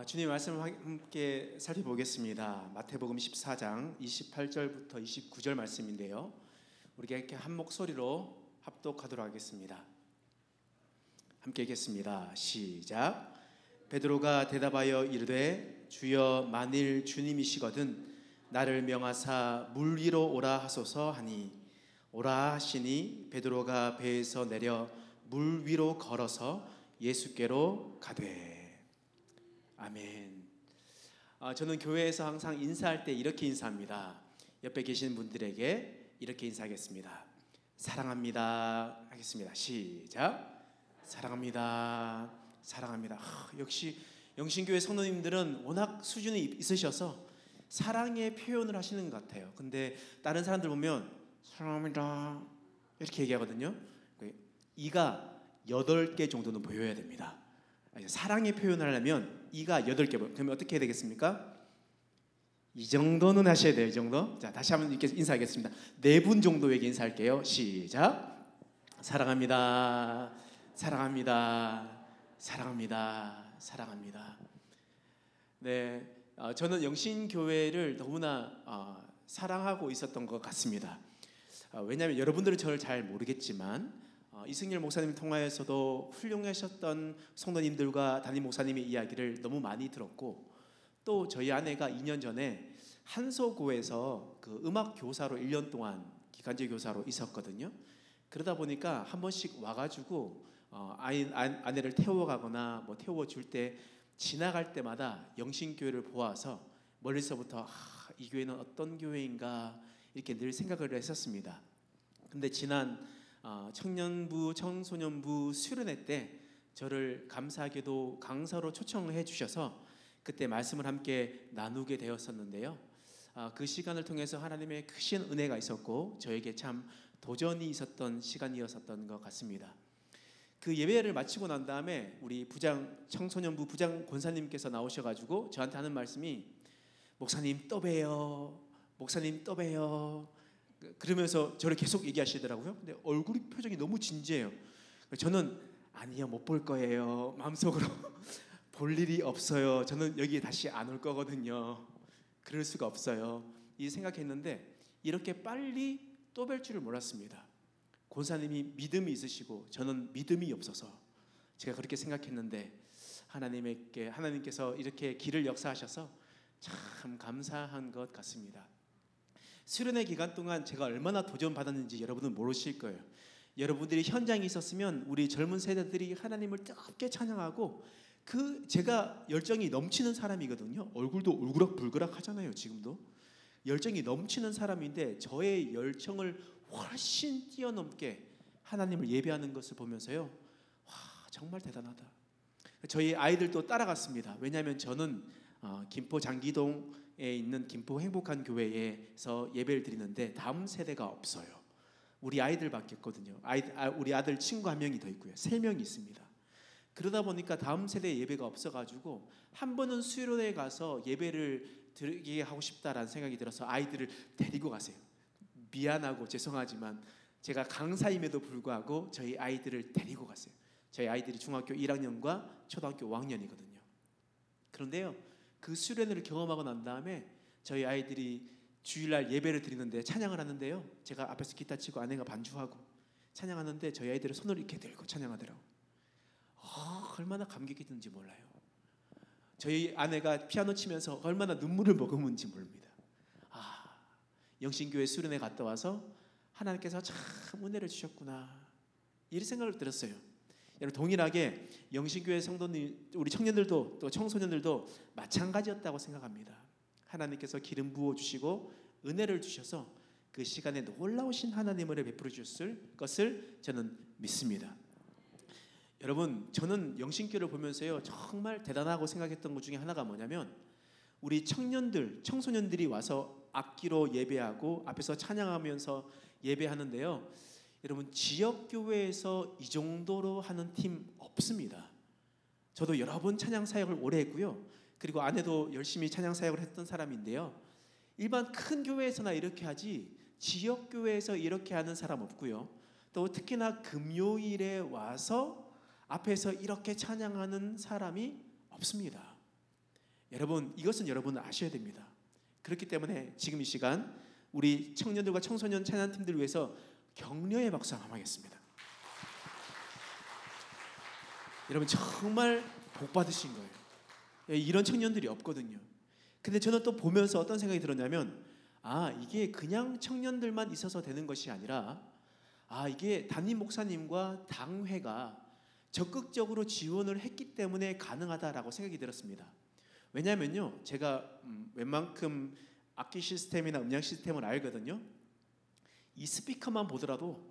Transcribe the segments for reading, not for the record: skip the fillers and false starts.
주님의 말씀을 함께 살펴보겠습니다. 마태복음 14장 28절부터 29절 말씀인데요. 우리가 이렇게 한 목소리로 합독하도록 하겠습니다. 함께 읽겠습니다. 시작. 베드로가 대답하여 이르되 주여 만일 주님이시거든 나를 명하사 물 위로 오라 하소서 하니 오라 하시니 베드로가 배에서 내려 물 위로 걸어서 예수께로 가되. 아멘. 저는 교회에서 항상 인사할 때 이렇게 인사합니다. 옆에 계신 분들에게 이렇게 인사하겠습니다. 사랑합니다 하겠습니다. 시작. 사랑합니다. 사랑합니다. 역시 영신교회 성도님들은 워낙 수준이 있으셔서 사랑의 표현을 하시는 것 같아요. 근데 다른 사람들 보면 사랑합니다 이렇게 얘기하거든요. 이가 8개 정도는 보여야 됩니다. 사랑의 표현을 하려면 이가 8개 보여. 그러면 어떻게 해야 되겠습니까? 이 정도는 하셔야 돼요. 이 정도. 자, 다시 한번 이렇게 인사하겠습니다. 4분 정도에게 인사할게요. 시작. 사랑합니다. 사랑합니다. 사랑합니다. 사랑합니다. 네, 저는 영신교회를 너무나 사랑하고 있었던 것 같습니다. 왜냐하면 여러분들은 저를 잘 모르겠지만 이승열 목사님 통하여서도 훌륭하셨던 성도님들과 담임 목사님의 이야기를 너무 많이 들었고, 또 저희 아내가 2년 전에 한소고에서 그 음악 교사로 1년 동안 기간제 교사로 있었거든요. 그러다 보니까 한 번씩 와가지고 아내를 태워가거나 뭐 태워줄 때 지나갈 때마다 영신교회를 보아서 멀리서부터 이 교회는 어떤 교회인가 이렇게 늘 생각을 했었습니다. 근데 지난 청년부, 청소년부 수련회 때 저를 감사하게도 강사로 초청을 해주셔서 그때 말씀을 함께 나누게 되었었는데요. 그 시간을 통해서 하나님의 크신 은혜가 있었고 저에게 참 도전이 있었던 시간이었었던 것 같습니다. 그 예배를 마치고 난 다음에 우리 청소년부 부장 권사님께서 나오셔가지고 저한테 하는 말씀이 목사님 또 봬요. 목사님 또 봬요. 그러면서 저를 계속 얘기하시더라고요. 근데 얼굴 표정이 너무 진지해요. 저는 아니요, 못 볼 거예요. 마음속으로 볼 일이 없어요. 저는 여기에 다시 안 올 거거든요. 그럴 수가 없어요. 이 생각했는데 이렇게 빨리 또 뵐 줄을 몰랐습니다. 권사님이 믿음이 있으시고 저는 믿음이 없어서 제가 그렇게 생각했는데 하나님께서 이렇게 길을 역사하셔서 참 감사한 것 같습니다. 수련회 기간 동안 제가 얼마나 도전받았는지 여러분은 모르실 거예요. 여러분들이 현장에 있었으면 우리 젊은 세대들이 하나님을 뜨겁게 찬양하고 제가 열정이 넘치는 사람이거든요. 얼굴도 울그락불그락 하잖아요. 지금도 열정이 넘치는 사람인데 저의 열정을 훨씬 뛰어넘게 하나님을 예배하는 것을 보면서요, 와, 정말 대단하다. 저희 아이들도 따라갔습니다. 왜냐하면 저는 김포 장기동에 있는 김포 행복한 교회에서 예배를 드리는데 다음 세대가 없어요. 우리 아이들밖에 없거든요. 우리 아들 친구 1명이 더 있고요. 3명이 있습니다. 그러다 보니까 다음 세대 예배가 없어가지고 한 번은 수련회에 가서 예배를 드리게 하고 싶다라는 생각이 들어서 아이들을 데리고 가세요. 미안하고 죄송하지만 제가 강사임에도 불구하고 저희 아이들을 데리고 갔어요. 저희 아이들이 중학교 1학년과 초등학교 5학년이거든요. 그런데요, 그 수련회를 경험하고 난 다음에 저희 아이들이 주일날 예배를 드리는데 찬양을 하는데요, 제가 앞에서 기타 치고 아내가 반주하고 찬양하는데 저희 아이들은 손을 이렇게 들고 찬양하더라고요. 얼마나 감격했는지 몰라요. 저희 아내가 피아노 치면서 얼마나 눈물을 머금은지 모릅니다. 영신교회 수련회 갔다 와서 하나님께서 참 은혜를 주셨구나 이런 생각을 들었어요. 여러분, 동일하게 영신교회 성도님, 우리 청년들도 또 청소년들도 마찬가지였다고 생각합니다. 하나님께서 기름 부어주시고 은혜를 주셔서 그 시간에 놀라우신 하나님을 베풀어 주셨을 것을 저는 믿습니다. 여러분, 저는 영신교회를 보면서요 정말 대단하고 생각했던 것 중에 하나가 뭐냐면 우리 청소년들이 와서 악기로 예배하고 앞에서 찬양하면서 예배하는데요, 여러분, 지역교회에서 이 정도로 하는 팀 없습니다. 저도 여러 번 찬양 사역을 오래 했고요. 그리고 아내도 열심히 찬양 사역을 했던 사람인데요, 일반 큰 교회에서나 이렇게 하지 지역교회에서 이렇게 하는 사람 없고요. 또 특히나 금요일에 와서 앞에서 이렇게 찬양하는 사람이 없습니다. 여러분, 이것은 여러분은 아셔야 됩니다. 그렇기 때문에 지금 이 시간 우리 청년들과 청소년 찬양팀들을 위해서 격려의 박수 한번 하겠습니다. 여러분, 정말 복 받으신 거예요. 이런 청년들이 없거든요. 근데 저는 또 보면서 어떤 생각이 들었냐면, 이게 그냥 청년들만 있어서 되는 것이 아니라 이게 담임 목사님과 당회가 적극적으로 지원을 했기 때문에 가능하다라고 생각이 들었습니다. 왜냐하면요, 제가 웬만큼 악기 시스템이나 음량 시스템을 알거든요. 이 스피커만 보더라도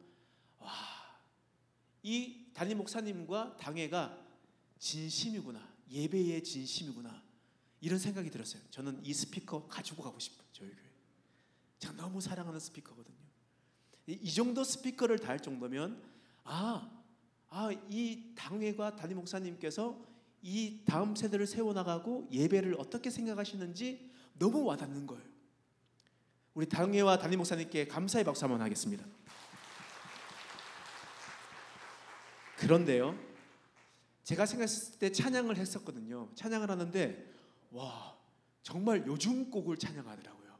이 담임 목사님과 당회가 진심이구나, 예배의 진심이구나, 이런 생각이 들었어요. 저는 이 스피커 가지고 가고 싶어요. 저희 교회 제가 너무 사랑하는 스피커거든요. 이 정도 스피커를 달 정도면 이 당회과 담임 목사님께서 이 다음 세대를 세워나가고 예배를 어떻게 생각하시는지 너무 와닿는 거예요. 우리 당회와 담임 목사님께 감사의 박수 한번 하겠습니다. 그런데요, 제가 생각했을 때 찬양을 했었거든요. 찬양을 하는데 정말 요즘 곡을 찬양하더라고요.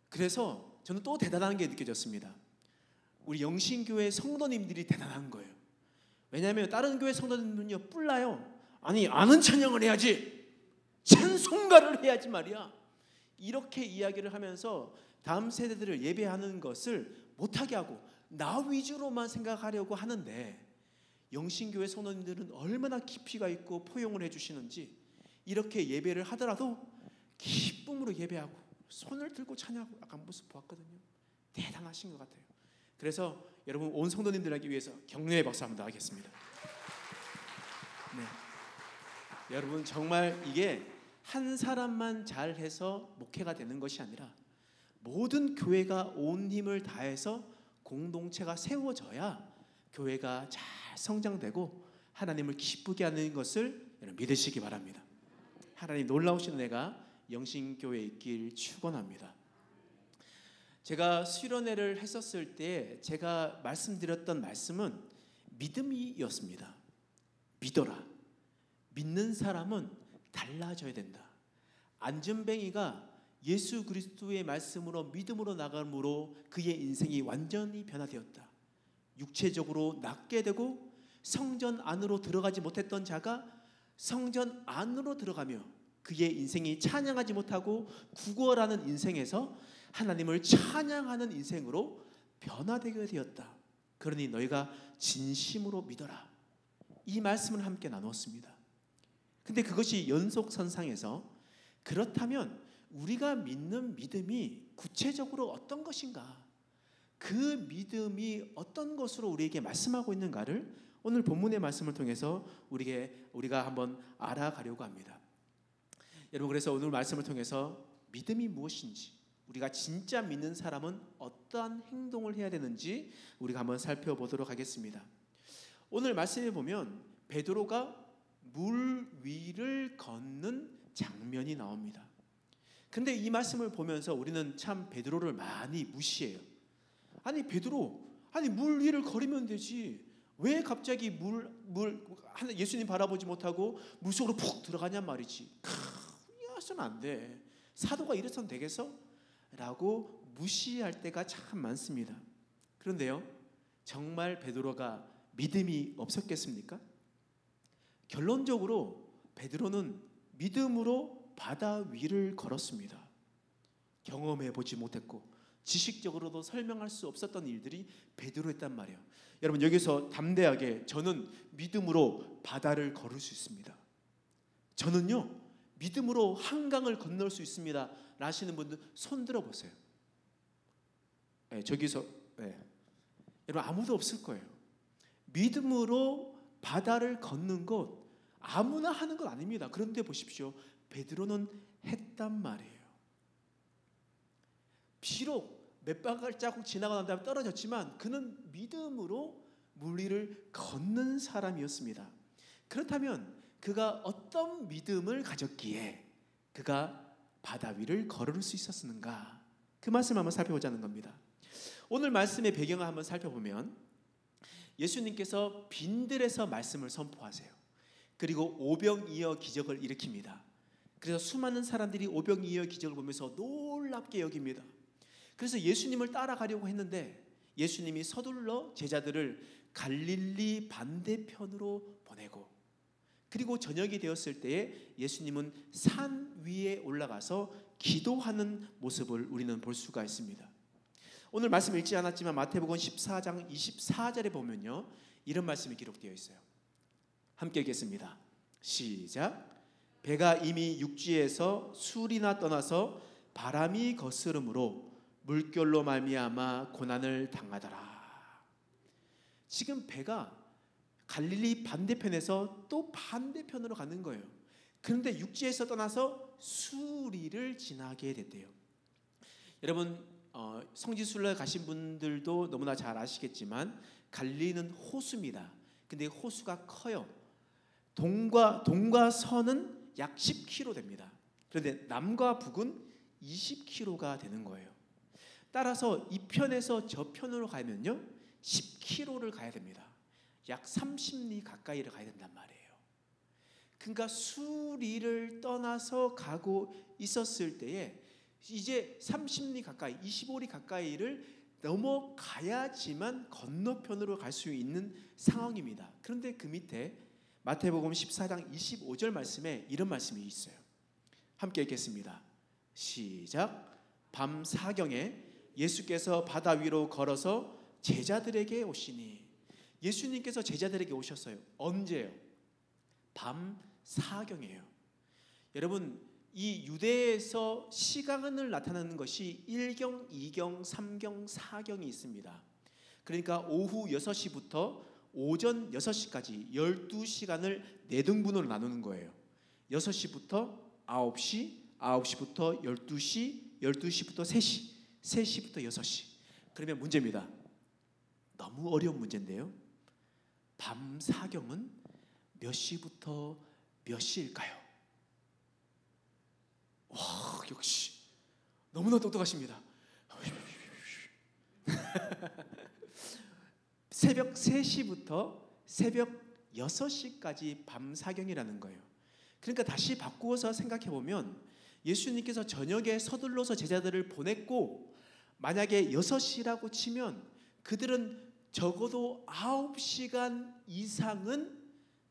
그래서 저는 또 대단한 게 느껴졌습니다. 우리 영신교회 성도님들이 대단한 거예요. 왜냐하면 다른 교회 성도님은요, 뿔나요. 아는 찬양을 해야지, 찬송가를 해야지 말이야, 이렇게 이야기를 하면서 다음 세대들을 예배하는 것을 못하게 하고 나 위주로만 생각하려고 하는데, 영신교회 성도님들은 얼마나 깊이가 있고 포용을 해주시는지, 이렇게 예배를 하더라도 기쁨으로 예배하고 손을 들고 찬양하고 아까 모습 보았거든요. 대단하신 것 같아요. 그래서 여러분, 온 성도님들에게 위해서 격려의 박수 한번 더 하겠습니다. 네. 여러분, 정말 이게 한 사람만 잘해서 목회가 되는 것이 아니라 모든 교회가 온 힘을 다해서 공동체가 세워져야 교회가 잘 성장되고 하나님을 기쁘게 하는 것을 여러분 믿으시기 바랍니다. 하나님 놀라우신 은혜가 영신교회에 있길 축원합니다. 제가 수련회를 했었을 때 제가 말씀드렸던 말씀은 믿음이었습니다. 믿어라. 믿는 사람은 달라져야 된다. 안전뱅이가 예수 그리스도의 말씀으로 믿음으로 나감으로 그의 인생이 완전히 변화되었다. 육체적으로 낫게 되고 성전 안으로 들어가지 못했던 자가 성전 안으로 들어가며 그의 인생이 찬양하지 못하고 구걸하는 인생에서 하나님을 찬양하는 인생으로 변화되게 되었다. 그러니 너희가 진심으로 믿어라. 이 말씀을 함께 나누었습니다. 근데 그것이 연속선상에서, 그렇다면 우리가 믿는 믿음이 구체적으로 어떤 것인가, 그 믿음이 어떤 것으로 우리에게 말씀하고 있는가를 오늘 본문의 말씀을 통해서 우리가 한번 알아가려고 합니다. 여러분, 그래서 오늘 말씀을 통해서 믿음이 무엇인지, 우리가 진짜 믿는 사람은 어떠한 행동을 해야 되는지 우리가 한번 살펴보도록 하겠습니다. 오늘 말씀에 보면 베드로가 물 위를 걷는 장면이 나옵니다. 근데 이 말씀을 보면서 우리는 참 베드로를 많이 무시해요. 베드로, 물 위를 걸으면 되지, 왜 갑자기 예수님 바라보지 못하고 물속으로 푹 들어가냔 말이지. 이래서는 안 돼. 사도가 이래서는 되겠어? 라고 무시할 때가 참 많습니다. 그런데요, 정말 베드로가 믿음이 없었겠습니까? 결론적으로 베드로는 믿음으로 바다 위를 걸었습니다. 경험해 보지 못했고 지식적으로도 설명할 수 없었던 일들이 베드로였단 말이에요. 여러분, 여기서 담대하게 저는 믿음으로 바다를 걸을 수 있습니다, 저는요 믿음으로 한강을 건널 수 있습니다 라시는 분들 손 들어보세요. 저기서 여러분, 아무도 없을 거예요. 믿음으로 바다를 걷는 것 아무나 하는 건 아닙니다. 그런데 보십시오, 베드로는 했단 말이에요. 비록 몇 발자국 지나고 난 다음에 떨어졌지만 그는 믿음으로 물 위를 걷는 사람이었습니다. 그렇다면 그가 어떤 믿음을 가졌기에 그가 바다 위를 걸을 수 있었는가, 그 말씀 한번 살펴보자는 겁니다. 오늘 말씀의 배경을 한번 살펴보면 예수님께서 빈들에서 말씀을 선포하세요. 그리고 오병이어 기적을 일으킵니다. 그래서 수많은 사람들이 오병이어 기적을 보면서 놀랍게 여깁니다. 그래서 예수님을 따라가려고 했는데 예수님이 서둘러 제자들을 갈릴리 반대편으로 보내고, 그리고 저녁이 되었을 때에 예수님은 산 위에 올라가서 기도하는 모습을 우리는 볼 수가 있습니다. 오늘 말씀 읽지 않았지만 마태복음 14장 24절에 보면요, 이런 말씀이 기록되어 있어요. 함께 읽겠습니다. 시작. 배가 이미 육지에서 술이나 떠나서 바람이 거스름으로 물결로 말미암아 고난을 당하더라. 지금 배가 갈릴리 반대편에서 또 반대편으로 가는 거예요. 그런데 육지에서 떠나서 수리를 지나게 됐대요. 여러분, 성지순례 가신 분들도 너무나 잘 아시겠지만 갈릴리는 호수입니다. 근데 호수가 커요. 동과 서는 약 10km 됩니다. 그런데 남과 북은 20km가 되는 거예요. 따라서 이 편에서 저 편으로 가면요 10km를 가야 됩니다. 약 30리 가까이를 가야 된단 말이에요. 그러니까 수리를 떠나서 가고 있었을 때에 이제 30리 가까이, 25리 가까이를 넘어가야지만 건너편으로 갈 수 있는 상황입니다. 그런데 그 밑에 마태복음 14장 25절 말씀에 이런 말씀이 있어요. 함께 읽겠습니다. 시작. 밤 사경에 예수께서 바다 위로 걸어서 제자들에게 오시니. 예수님께서 제자들에게 오셨어요. 언제요? 밤 사경이에요. 여러분, 이 유대에서 시간을 나타내는 것이 1경, 2경, 3경, 4경이 있습니다. 그러니까 오후 6시부터 오전 6시까지 12시간을 4등분으로 나누는 거예요. 6시부터 9시, 9시부터 12시, 12시부터 3시, 3시부터 6시. 그러면 문제입니다. 너무 어려운 문제인데요. 밤 사경은 몇 시부터 몇 시일까요? 와, 역시 너무나 똑똑하십니다. 새벽 3시부터 새벽 6시까지 밤 사경이라는 거예요. 그러니까 다시 바꾸어서 생각해 보면 예수님께서 저녁에 서둘러서 제자들을 보냈고, 만약에 6시라고 치면 그들은 적어도 9시간 이상은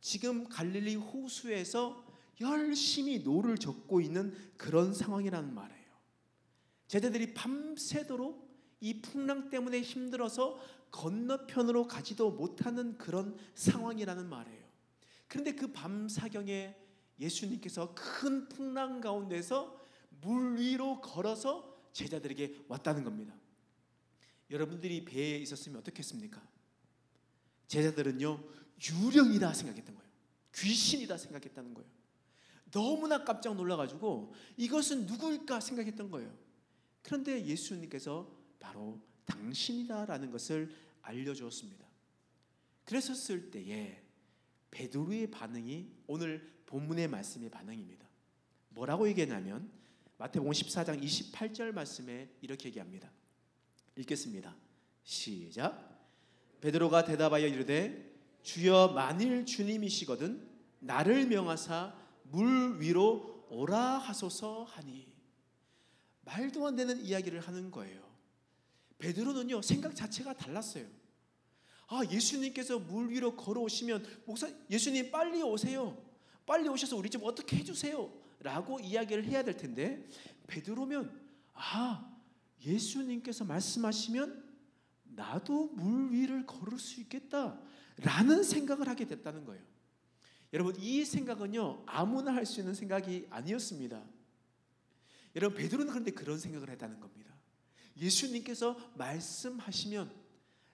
지금 갈릴리 호수에서 열심히 노를 젓고 있는 그런 상황이라는 말이에요. 제자들이 밤새도록 이 풍랑 때문에 힘들어서 건너편으로 가지도 못하는 그런 상황이라는 말이에요. 그런데 그 밤 사경에 예수님께서 큰 풍랑 가운데서 물 위로 걸어서 제자들에게 왔다는 겁니다. 여러분들이 배에 있었으면 어떻겠습니까? 제자들은요, 유령이다 생각했던 거예요. 귀신이다 생각했다는 거예요. 너무나 깜짝 놀라가지고 이것은 누구일까 생각했던 거예요. 그런데 예수님께서 바로 당신이다라는 것을 알려주었습니다. 그랬었을 때에 베드로의 반응이 오늘 본문의 말씀의 반응입니다. 뭐라고 얘기하냐면 마태복음 14장 28절 말씀에 이렇게 얘기합니다. 읽겠습니다. 시작. 베드로가 대답하여 이르되 주여, 만일 주님이시거든 나를 명하사 물 위로 오라 하소서 하니. 말도 안 되는 이야기를 하는 거예요. 베드로는요, 생각 자체가 달랐어요. 예수님께서 물 위로 걸어오시면 목사, 예수님 빨리 오세요. 빨리 오셔서 우리 좀 어떻게 해주세요 라고 이야기를 해야 될 텐데, 베드로면 예수님께서 말씀하시면 나도 물 위를 걸을 수 있겠다 라는 생각을 하게 됐다는 거예요. 여러분, 이 생각은요 아무나 할 수 있는 생각이 아니었습니다. 여러분, 베드로는 그런데 그런 생각을 했다는 겁니다. 예수님께서 말씀하시면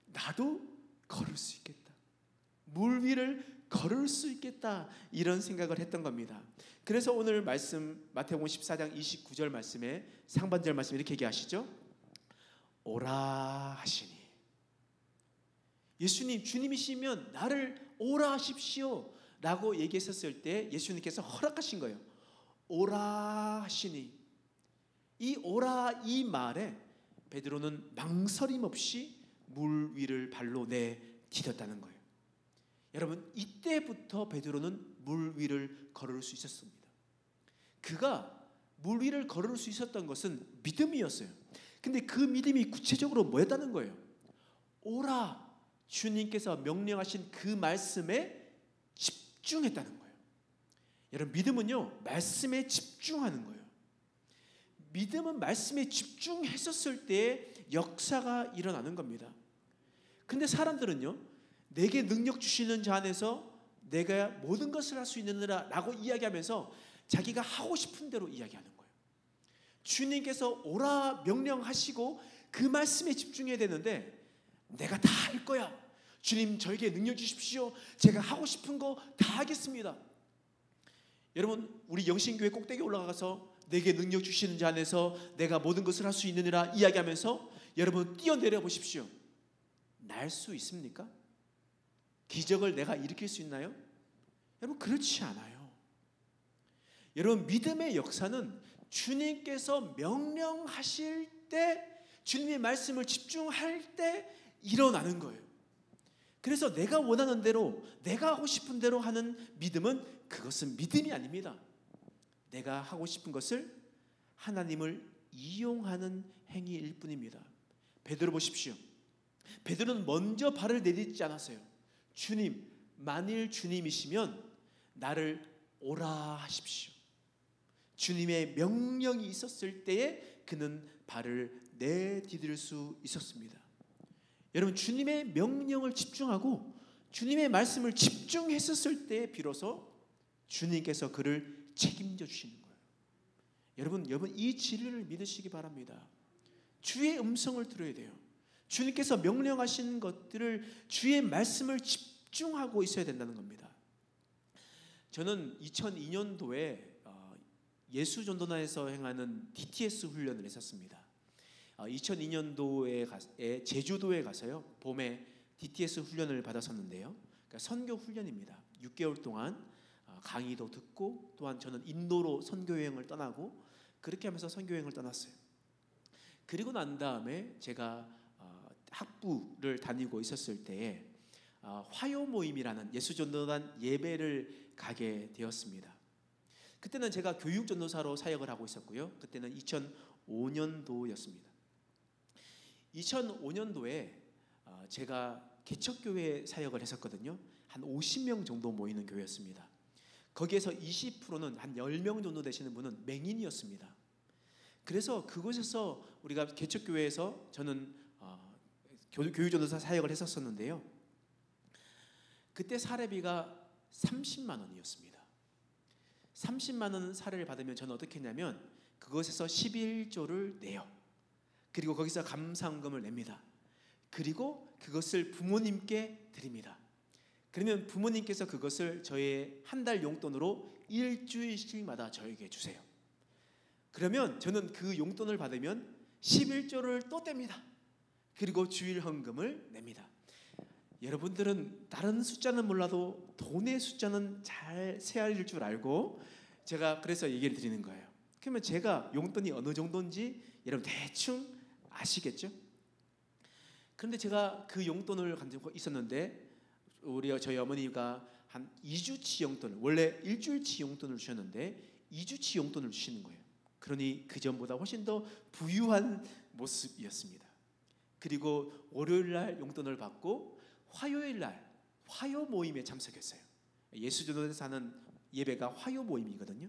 나도 걸을 수 있겠다, 물 위를 걸을 수 있겠다, 이런 생각을 했던 겁니다. 그래서 오늘 말씀 마태복음 14장 29절 말씀에 상반절 말씀 이렇게 얘기하시죠. 오라 하시니. 예수님, 주님이시면 나를 오라 하십시오 라고 얘기했었을 때 예수님께서 허락하신 거예요. 오라 하시니. 이 오라, 이 말에 베드로는 망설임 없이 물 위를 발로 내디뎠다는 거예요. 여러분, 이때부터 베드로는 물 위를 걸을 수 있었습니다. 그가 물 위를 걸을 수 있었던 것은 믿음이었어요. 근데 그 믿음이 구체적으로 뭐였다는 거예요? 오라, 주님께서 명령하신 그 말씀에 집중했다는 거예요. 여러분, 믿음은요, 말씀에 집중하는 거예요. 믿음은 말씀에 집중했었을 때 역사가 일어나는 겁니다. 근데 사람들은요, 내게 능력 주시는 자 안에서 내가 모든 것을 할 수 있느니라 라고 이야기하면서 자기가 하고 싶은 대로 이야기하는 거예요. 주님께서 오라 명령하시고 그 말씀에 집중해야 되는데 내가 다 할 거야. 주님, 저에게 능력 주십시오. 제가 하고 싶은 거 다 하겠습니다. 여러분, 우리 영신교회 꼭대기 올라가서 내게 능력 주시는 자 안에서 내가 모든 것을 할 수 있느니라 이야기하면서 여러분 뛰어내려 보십시오. 날 수 있습니까? 기적을 내가 일으킬 수 있나요? 여러분, 그렇지 않아요. 여러분, 믿음의 역사는 주님께서 명령하실 때, 주님의 말씀을 집중할 때 일어나는 거예요. 그래서 내가 원하는 대로, 내가 하고 싶은 대로 하는 믿음은 그것은 믿음이 아닙니다. 내가 하고 싶은 것을 하나님을 이용하는 행위일 뿐입니다. 베드로 보십시오. 베드로는 먼저 발을 내딛지 않았어요. 주님, 만일 주님이시면 나를 오라 하십시오. 주님의 명령이 있었을 때에 그는 발을 내디딜 수 있었습니다. 여러분, 주님의 명령을 집중하고 주님의 말씀을 집중했었을 때 비로소 주님께서 그를 책임져 주시는 거예요. 여러분 이 진리를 믿으시기 바랍니다. 주의 음성을 들어야 돼요. 주님께서 명령하신 것들을, 주의 말씀을 집중하고 있어야 된다는 겁니다. 저는 2002년도에 예수전도단에서 행하는 DTS 훈련을 했었습니다. 2002년도에 제주도에 가서요, 봄에 DTS 훈련을 받았었는데요. 그러니까 선교 훈련입니다. 6개월 동안 강의도 듣고, 또한 저는 인도로 선교 여행을 떠나고, 그렇게 하면서 선교 여행을 떠났어요. 그리고 난 다음에 제가 학부를 다니고 있었을 때에 화요 모임이라는 예수전도단 예배를 가게 되었습니다. 그때는 제가 교육전도사로 사역을 하고 있었고요. 그때는 2005년도였습니다. 2005년도에 제가 개척교회 사역을 했었거든요. 한 50명 정도 모이는 교회였습니다. 거기에서 20%는 한 10명 정도 되시는 분은 맹인이었습니다. 그래서 그곳에서 우리가 개척교회에서 저는 교육전도사 사역을 했었는데요. 그때 사례비가 30만 원이었습니다. 30만 원 사례를 받으면 저는 어떻게 했냐면 그것에서 11조를 내요. 그리고 거기서 감사헌금을 냅니다. 그리고 그것을 부모님께 드립니다. 그러면 부모님께서 그것을 저의 한 달 용돈으로 일주일씩마다 저에게 주세요. 그러면 저는 그 용돈을 받으면 11조를 또 뗍니다. 그리고 주일 헌금을 냅니다. 여러분들은 다른 숫자는 몰라도 돈의 숫자는 잘 세알릴 줄 알고 제가 그래서 얘기를 드리는 거예요. 그러면 제가 용돈이 어느 정도인지 여러분 대충 아시겠죠? 그런데 제가 그 용돈을 가지고 있었는데 저희 어머니가 한 2주치 용돈을, 원래 일주일치 용돈을 주셨는데 2주치 용돈을 주시는 거예요. 그러니 그 전보다 훨씬 더 부유한 모습이었습니다. 그리고 월요일날 용돈을 받고 화요일날 화요 모임에 참석했어요. 예수전도에서 하는 예배가 화요 모임이거든요.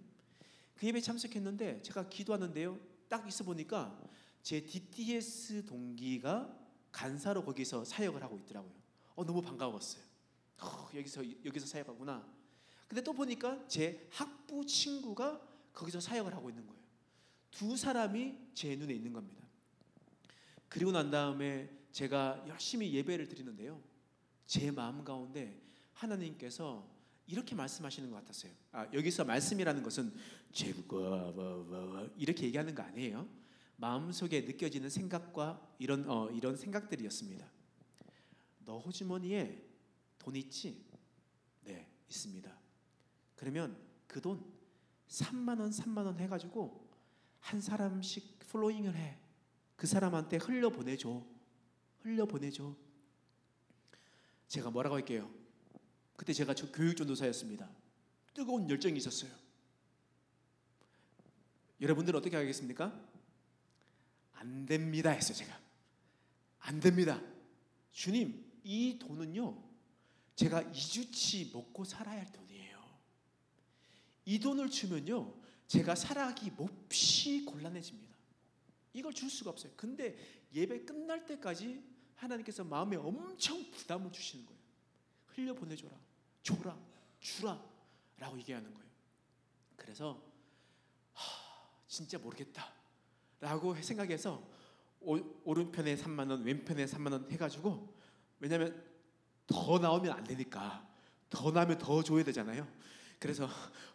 그 예배에 참석했는데 제가 기도하는데요, 딱 있어 보니까 제 DTS 동기가 간사로 거기서 사역을 하고 있더라고요. 너무 반가웠어요. 여기서 사역하구나. 근데 또 보니까 제 학부 친구가 거기서 사역을 하고 있는 거예요. 두 사람이 제 눈에 있는 겁니다. 그리고 난 다음에 제가 열심히 예배를 드리는데요, 제 마음 가운데 하나님께서 이렇게 말씀하시는 것 같았어요. 여기서 말씀이라는 것은 이렇게 얘기하는 거 아니에요. 마음속에 느껴지는 생각과 이런 생각들이었습니다. 너 호주머니에 돈 있지? 네, 있습니다. 그러면 그 돈 3만 원 해가지고 한 사람씩 플로잉을 해. 그 사람한테 흘려보내줘. 제가 뭐라고 할게요? 그때 제가 교육전도사였습니다. 뜨거운 열정이 있었어요. 여러분들은 어떻게 하겠습니까? 안 됩니다 했어요. 제가 안 됩니다. 주님, 이 돈은요 제가 2주치 먹고 살아야 할 돈이에요. 이 돈을 주면요 제가 살아가기 몹시 곤란해집니다. 이걸 줄 수가 없어요. 근데 예배 끝날 때까지 하나님께서 마음에 엄청 부담을 주시는 거예요. 흘려보내줘라, 줘라, 주라 라고 얘기하는 거예요. 그래서 진짜 모르겠다 라고 생각해서 오른편에 3만 원, 왼편에 3만 원 해가지고, 왜냐하면 더 나오면 안 되니까, 더 나면 더 줘야 되잖아요. 그래서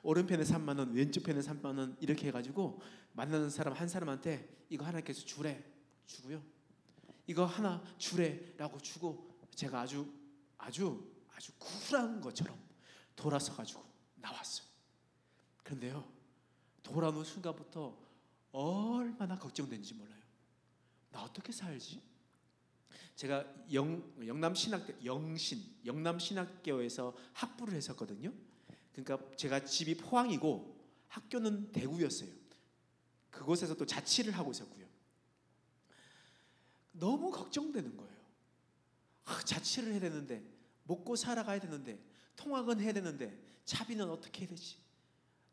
오른편에 3만 원, 왼쪽 편에 3만 원 이렇게 해가지고 만나는 사람 한 사람한테 이거 하나님께서 주래 주고요, 이거 하나 주래 라고 주고, 제가 아주 쿨한 것처럼 돌아서 가지고 나왔어요. 그런데요 돌아오는 순간부터 얼마나 걱정되는지 몰라요. 나 어떻게 살지? 제가 영남신학교에서 학부를 했었거든요. 그러니까 제가 집이 포항이고 학교는 대구였어요. 그곳에서 또 자취를 하고 있었고요. 너무 걱정되는 거예요. 자취를 해야 되는데, 먹고 살아가야 되는데, 통학은 해야 되는데, 차비는 어떻게 해야 되지?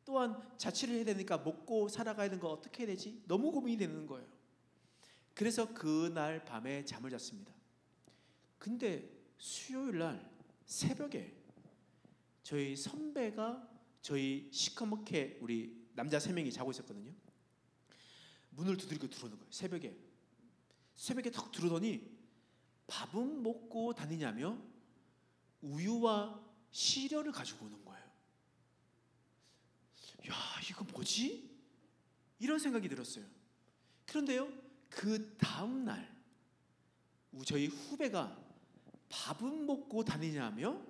또한 자취를 해야 되니까 먹고 살아가야 되는 거 어떻게 해야 되지? 너무 고민이 되는 거예요. 그래서 그날 밤에 잠을 잤습니다. 근데 수요일 날 새벽에 저희 선배가 저희 시커멓게 우리 남자 3명이 자고 있었거든요. 문을 두드리고 들어오는 거예요. 새벽에 턱 들어오더니 밥은 먹고 다니냐며 우유와 시리얼을 가지고 오는 거예요. 야, 이거 뭐지? 이런 생각이 들었어요. 그런데요 그 다음날 저희 후배가 밥은 먹고 다니냐며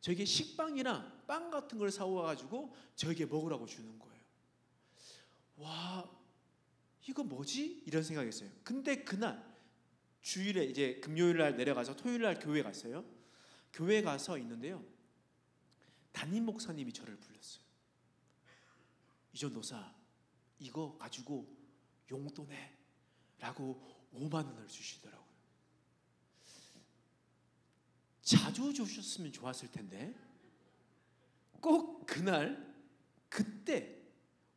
저에게 식빵이나 빵 같은 걸 사와가지고 저에게 먹으라고 주는 거예요. 와, 이거 뭐지? 이런 생각했어요. 근데 그날 주일에 이제 금요일 날 내려가서 토요일 날 교회 갔어요. 교회 가서 있는데요 담임 목사님이 저를 불렀어요. 이전도사, 이거 가지고 용돈해 라고 5만 원을 주시더라고요. 자주 주셨으면 좋았을 텐데 꼭 그때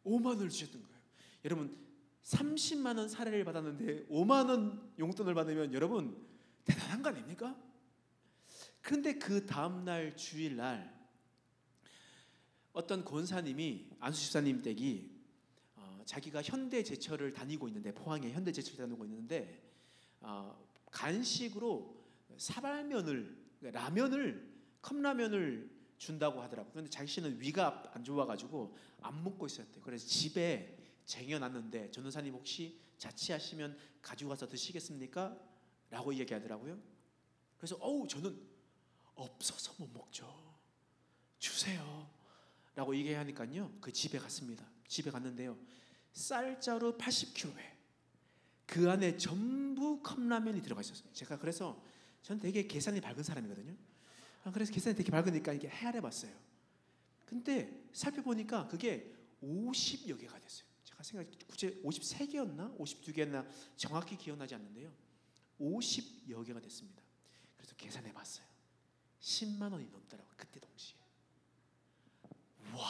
5만 원을 주셨던 거예요. 여러분 30만 원 사례를 받았는데 5만 원 용돈을 받으면 여러분 대단한 거 아닙니까? 그런데 그 다음날 주일날 어떤 권사님이, 안수집사님 댁이 자기가 현대제철을 다니고 있는데, 포항에 현대제철을 다니고 있는데 간식으로 컵라면을 준다고 하더라고요. 그런데 자신은 위가 안 좋아가지고 안 먹고 있었대요. 그래서 집에 쟁여놨는데 전도사님 혹시 자취하시면 가지고 가서 드시겠습니까? 라고 얘기하더라고요. 그래서 저는 없어서 못 먹죠, 주세요 라고 얘기하니까요 그 집에 갔습니다. 집에 갔는데요 쌀자루 80kg에 그 안에 전부 컵라면이 들어가 있었어요. 제가 그래서 저는 되게 계산이 밝은 사람이거든요. 그래서 계산이 되게 밝으니까 이게 헤아려 봤어요. 근데 살펴보니까 그게 50여 개가 됐어요. 제가 구체 53개였나 52개였나 정확히 기억나지 않는데요 50여 개가 됐습니다. 그래서 계산해 봤어요. 10만 원이 넘더라고요. 그때 동시에. 와,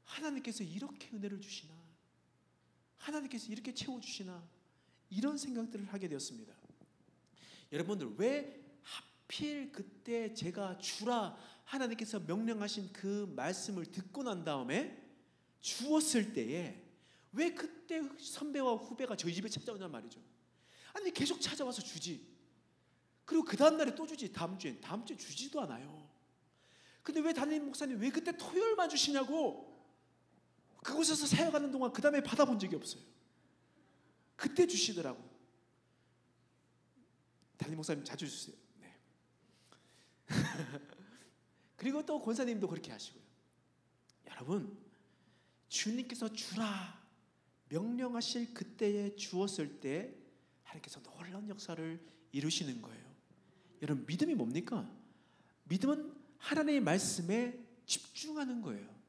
하나님께서 이렇게 은혜를 주시나, 하나님께서 이렇게 채워주시나, 이런 생각들을 하게 되었습니다. 여러분들, 왜 하필 그때 제가 주라 하나님께서 명령하신 그 말씀을 듣고 난 다음에 주었을 때에 왜 그때 선배와 후배가 저희 집에 찾아오냐 말이죠. 아니 계속 찾아와서 주지. 그리고 그 다음날에 또 주지. 다음 주에 주지도 않아요. 근데 왜 담임 목사님 왜 그때 토요일만 주시냐고. 그곳에서 사역하는 동안 그 다음에 받아본 적이 없어요. 그때 주시더라고요. 담임 목사님 자주 주세요. 네. 그리고 또 권사님도 그렇게 하시고요. 여러분, 주님께서 주라 명령하실 그때에 주었을 때 하나님께서 놀라운 역사를 이루시는 거예요. 여러분, 믿음이 뭡니까? 믿음은 하나님의 말씀에 집중하는 거예요.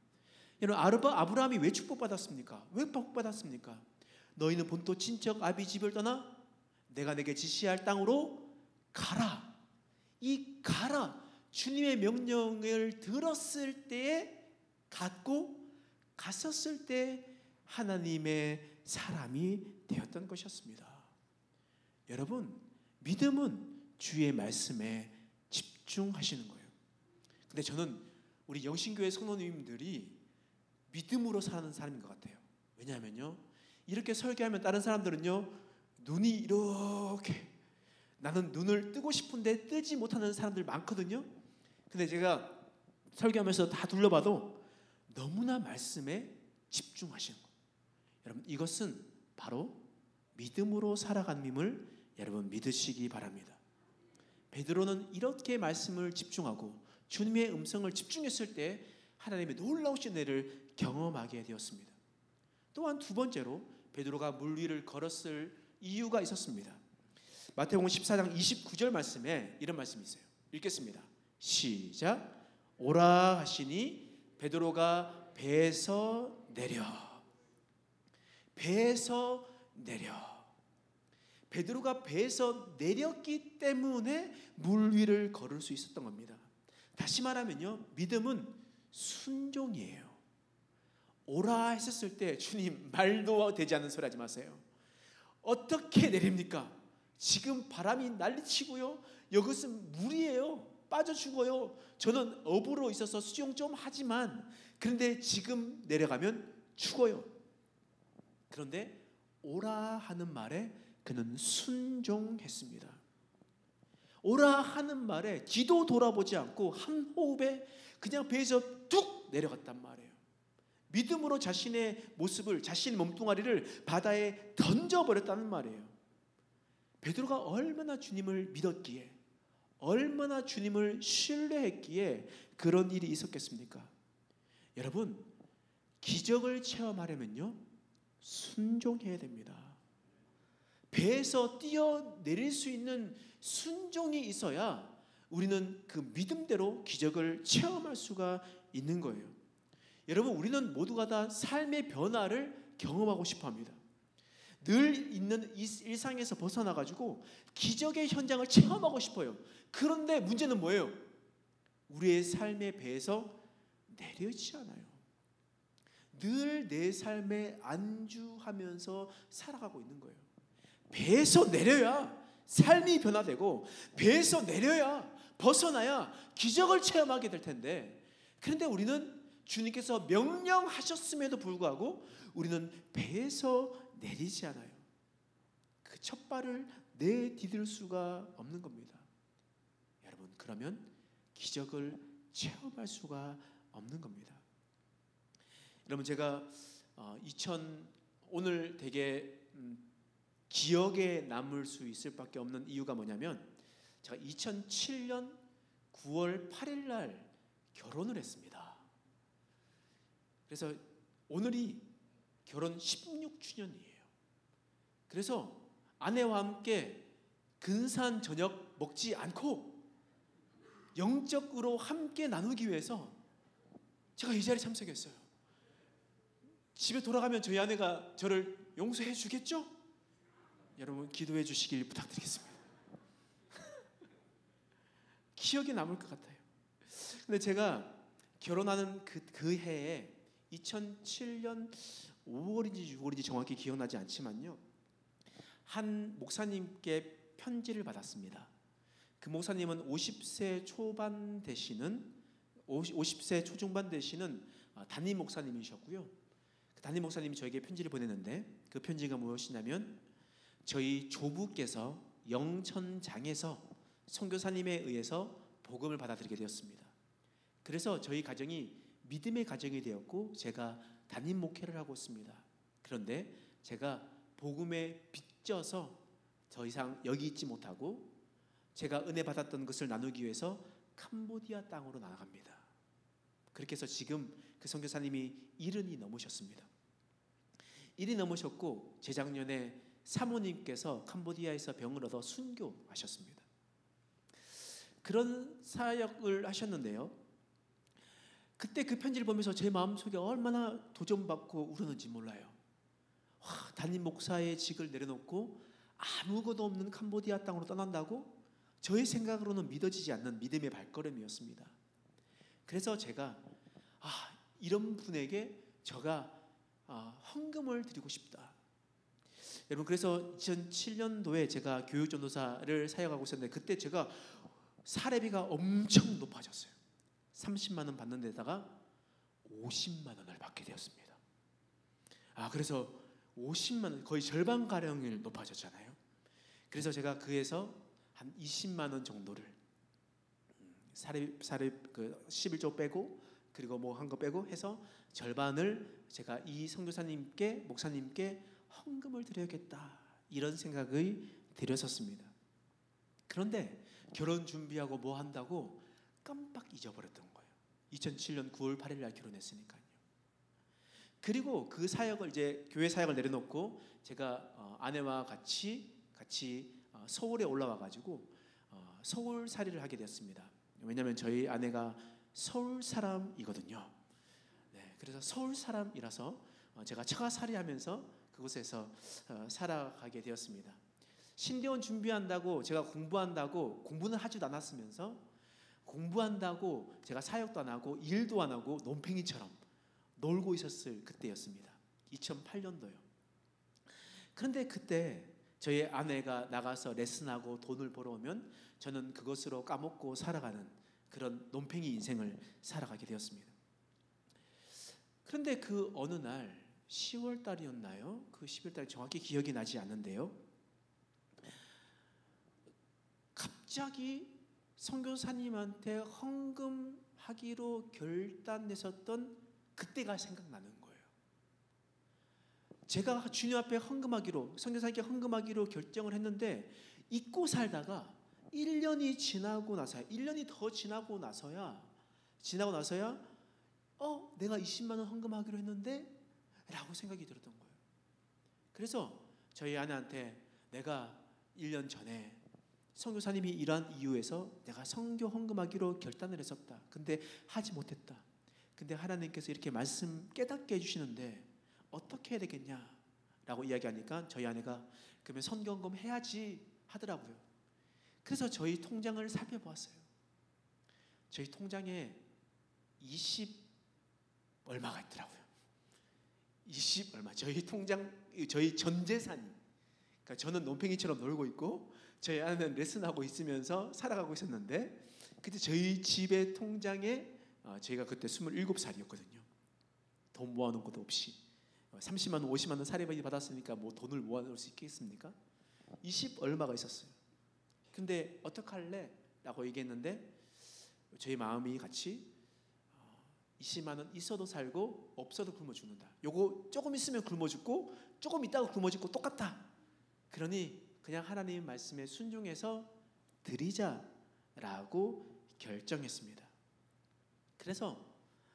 여러분, 아브라함이 왜 축복받았습니까? 왜 복받았습니까? 너희는 본토 친척 아비 집을 떠나 내가 내게 지시할 땅으로 가라. 이 가라, 주님의 명령을 들었을 때에 갔었을 때 하나님의 사람이 되었던 것이었습니다. 여러분, 믿음은 주의 말씀에 집중하시는 거예요. 근데 저는 우리 영신교회 성도님들이 믿음으로 사는 사람인 것 같아요. 왜냐하면요, 이렇게 설교하면 다른 사람들은요, 눈이 이렇게, 나는 눈을 뜨고 싶은데 뜨지 못하는 사람들 많거든요. 근데 제가 설교하면서 다 둘러봐도 너무나 말씀에 집중하시는 거예요. 여러분, 이것은 바로 믿음으로 살아감임을 여러분 믿으시기 바랍니다. 베드로는 이렇게 말씀을 집중하고 주님의 음성을 집중했을 때 하나님의 놀라우신 은혜를 경험하게 되었습니다. 또한 두 번째로 베드로가 물 위를 걸었을 이유가 있었습니다. 마태복음 14장 29절 말씀에 이런 말씀이 있어요. 읽겠습니다. 시작. 오라 하시니 베드로가 배에서 내려. 베드로가 배에서 내렸기 때문에 물 위를 걸을 수 있었던 겁니다. 다시 말하면요, 믿음은 순종이에요. 오라 했었을 때 주님, 말도 되지 않는 소리 하지 마세요. 어떻게 내립니까? 지금 바람이 난리치고요, 이것은 물이에요. 빠져 죽어요. 저는 어부로 있어서 수영 좀 하지만 그런데 지금 내려가면 죽어요. 그런데 오라 하는 말에 그는 순종했습니다. 오라 하는 말에 뒤도 돌아보지 않고 한 호흡에 그냥 배에서 뚝 내려갔단 말이에요. 믿음으로 자신의 모습을, 자신의 몸뚱아리를 바다에 던져버렸다는 말이에요. 베드로가 얼마나 주님을 믿었기에, 얼마나 주님을 신뢰했기에 그런 일이 있었겠습니까? 여러분, 기적을 체험하려면요, 순종해야 됩니다. 배에서 뛰어내릴 수 있는 순종이 있어야 우리는 그 믿음대로 기적을 체험할 수가 있는 거예요. 여러분, 우리는 모두가 다 삶의 변화를 경험하고 싶어 합니다. 늘 있는 일상에서 벗어나가지고 기적의 현장을 체험하고 싶어요. 그런데 문제는 뭐예요? 우리의 삶의 배에서 내려지지 않아요. 늘 내 삶에 안주하면서 살아가고 있는 거예요. 배에서 내려야 삶이 변화되고, 배에서 내려야, 벗어나야 기적을 체험하게 될 텐데, 그런데 우리는 주님께서 명령하셨음에도 불구하고 우리는 배에서 내리지 않아요. 그 첫 발을 내디딜 수가 없는 겁니다. 여러분, 그러면 기적을 체험할 수가 없는 겁니다. 여러분, 제가 오늘 되게 기억에 남을 수 있을 밖에 없는 이유가 뭐냐면, 제가 2007년 9월 8일 날 결혼을 했습니다. 그래서 오늘이 결혼 16주년이에요. 그래서 아내와 함께 근사한 저녁 먹지 않고 영적으로 함께 나누기 위해서 제가 이 자리에 참석했어요. 집에 돌아가면 저희 아내가 저를 용서해 주겠죠? 여러분, 기도해 주시길 부탁드리겠습니다. 기억에 남을 것 같아요. 근데 제가 결혼하는 그 해에 2007년 5월인지 6월인지 정확히 기억나지 않지만요, 한 목사님께 편지를 받았습니다. 그 목사님은 50세 초반 되시는 50세 초중반 되시는 담임 목사님이셨고요. 그 담임 목사님이 저에게 편지를 보냈는데, 그 편지가 무엇이냐면, 저희 조부께서 영천장에서 선교사님에 의해서 복음을 받아들이게 되었습니다. 그래서 저희 가정이 믿음의 가정이 되었고 제가 담임 목회를 하고 있습니다. 그런데 제가 복음에 빚져서 더 이상 여기 있지 못하고 제가 은혜 받았던 것을 나누기 위해서 캄보디아 땅으로 나아갑니다. 그렇게 해서 지금 그 선교사님이 70이 넘으셨습니다. 1이 넘으셨고 재작년에 사모님께서 캄보디아에서 병을 얻어 순교하셨습니다. 그런 사역을 하셨는데요, 그때 그 편지를 보면서 제 마음속에 얼마나 도전받고 울었는지 몰라요. 와, 담임 목사의 직을 내려놓고 아무것도 없는 캄보디아 땅으로 떠난다고? 저의 생각으로는 믿어지지 않는 믿음의 발걸음이었습니다. 그래서 제가 이런 분에게 제가 헌금을 드리고 싶다. 여러분, 그래서 2007년도에 제가 교육전도사를 사역하고 있었는데 그때 제가 사례비가 엄청 높아졌어요. 30만 원 받는 데다가 50만 원을 받게 되었습니다. 그래서 50만 원, 거의 절반가량을 높아졌잖아요. 그래서 제가 그에서 한 20만 원 정도를 사례 그 11조 빼고 그리고 뭐 한 거 빼고 해서 절반을 제가 이 선교사님께 목사님께 헌금을 드려야겠다, 이런 생각을 들였었습니다. 그런데 결혼 준비하고 뭐 한다고 깜빡 잊어버렸던 거예요. 2007년 9월 8일 날 결혼했으니까요. 그리고 그 사역을 이제 교회 사역을 내려놓고 제가 아내와 같이 서울에 올라와 가지고 서울살이를 하게 되었습니다. 왜냐하면 저희 아내가 서울 사람이거든요. 네, 그래서 서울 사람이라서 제가 처가살이하면서 그곳에서 살아가게 되었습니다. 신대원 준비한다고 제가 공부한다고 공부는 하지도 않았으면서 공부한다고 제가 사역도 안 하고 일도 안 하고 논팽이처럼 놀고 있었을 그때였습니다. 2008년도요. 그런데 그때 저희 아내가 나가서 레슨하고 돈을 벌어오면 저는 그것으로 까먹고 살아가는 그런 논팽이 인생을 살아가게 되었습니다. 그런데 그 어느 날 10월 달이었나요? 그 10월 달 정확히 기억이 나지 않는데요. 갑자기 선교사님한테 헌금하기로 결단했었던 그때가 생각나는 거예요. 제가 주님 앞에 헌금하기로, 선교사님께 헌금하기로 결정을 했는데 잊고 살다가 1년이 지나고 나서야, 1년이 더 지나고 나서야 내가 20만 원 헌금하기로 했는데 라고 생각이 들었던 거예요. 그래서 저희 아내한테 내가 1년 전에 선교사님이 일한 이유에서 내가 선교 헌금하기로 결단을 했었다. 근데 하지 못했다. 근데 하나님께서 이렇게 말씀 깨닫게 해주시는데 어떻게 해야 되겠냐라고 이야기하니까 저희 아내가 그러면 선교 헌금 해야지 하더라고요. 그래서 저희 통장을 살펴보았어요. 저희 통장에 20 얼마가 있더라고요. 20 얼마. 저희 통장, 저희 전 재산이. 그러니까 저는 논팽이처럼 놀고 있고 저희 아내는 레슨하고 있으면서 살아가고 있었는데 그때 저희 집의 통장에 저희가 그때 27살이었거든요. 돈 모아놓은 것도 없이 30만 원, 50만 원 사례비 받았으니까 뭐 돈을 모아놓을 수 있겠습니까? 20 얼마가 있었어요. 근데 어떡할래? 라고 얘기했는데 저희 마음이 같이 20만 원 있어도 살고 없어도 굶어 죽는다. 요거 조금 있으면 굶어 죽고 조금 있다가 굶어 죽고 똑같다. 그러니 그냥 하나님 말씀에 순종해서 드리자라고 결정했습니다. 그래서